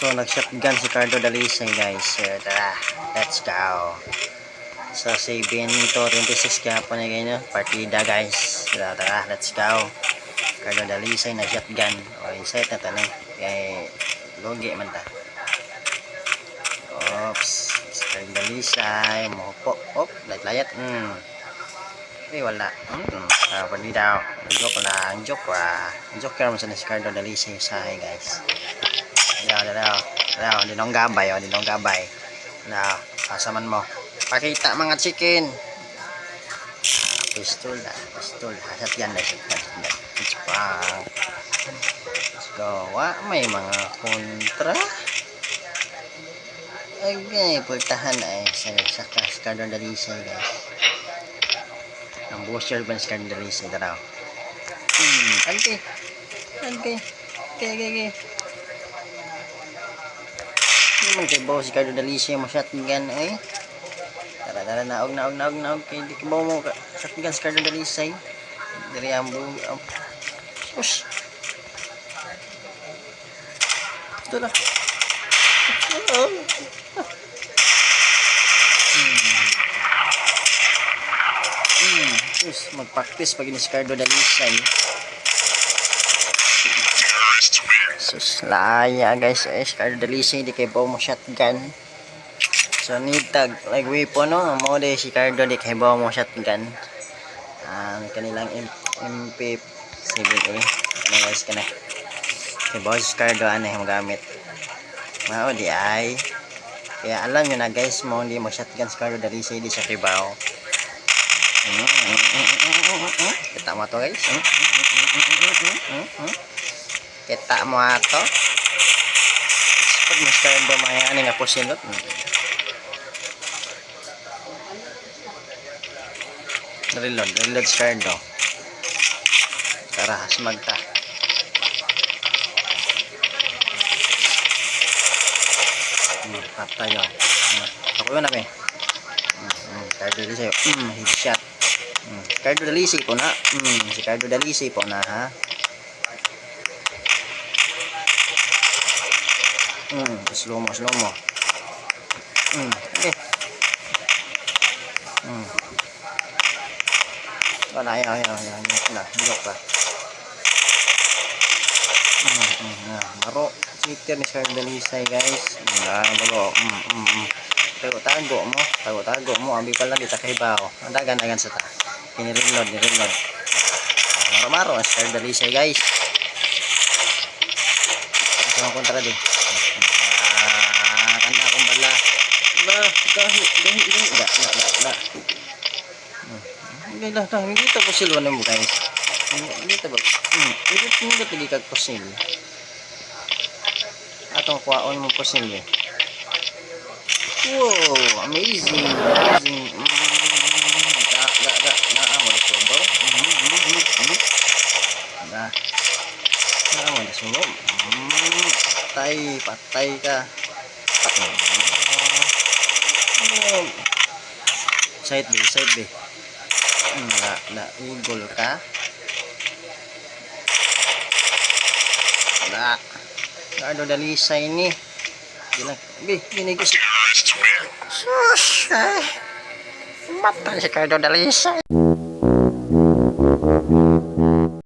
So nag-shotgun si Cardo Dalisay guys. So, tara, let's go. So 7:26 kahapon na ganyan, partida guys. So, tara, let's go. Cardo Dalisay nag-shotgun. O insight na tanay. Kaya logi man ta. Oops. Cardo Dalisay mopo. Op, layat. Wala. Partida. Joke lang. Joke lah. Joke naman sa si Cardo Dalisay sa guys. Daw, dinong gabay, dinong gabay. Daw, pasaman mo. Pakita mga chicken. Pistol. Hasat yan, Let's go. May mga kontra. Okay, pultahan ay sa Cardo Dalisay guys. Ang booster ba sa Cardo Dalisay daw. Okay. Naman kay bawa si Cardo Dalisay mo shotgun ay. Tara naog kay di bawa mo shotgun si Cardo Dalisay. Diri ambo. Sus. Tara. Sus, mag-practice pag si Cardo Dalisay. Sus, laya guys, Cardo Dalisay di kay bawa mo shotgun. So need tag like weapon no, mo de si Cardo di kay bawa mo shotgun. Kanilang MP7 guys kana. Kay bawa si Cardo anay magamit. Mao di ay. Kaya alam niyo na guys, mo hindi mo shotgun si Cardo Dalisay di sa kibaw. Kita mo to guys. Kita mo ato. Pag mas karon ba may ani nga pusilot. Reload Cardo. Tara, smagta. Patay yun. Ako yun na ba? Cardo Dalisay. Headshot. Cardo Dalisay po na. Si Cardo Dalisay po na ha. Slow mo. Okay. Wala, joke ka. Maro. Cheater ni Cardo Dalisay guys. Bago. Tago mo. Ambi pala di takibaw. Ang dagan sa ta. Reload. Maro si Cardo Dalisay guys. Ang kontra di. Kanta akong bala. Gahi. Hindi ito po silwa na mo guys. Hindi ito ba? Hindi ito kag pusil. Atong kuwaon mo pusil eh. Wow, amazing. Patay ka. Side B. Igol ka. Cardo Dalisay ni. Sus. Matay si Cardo Dalisay.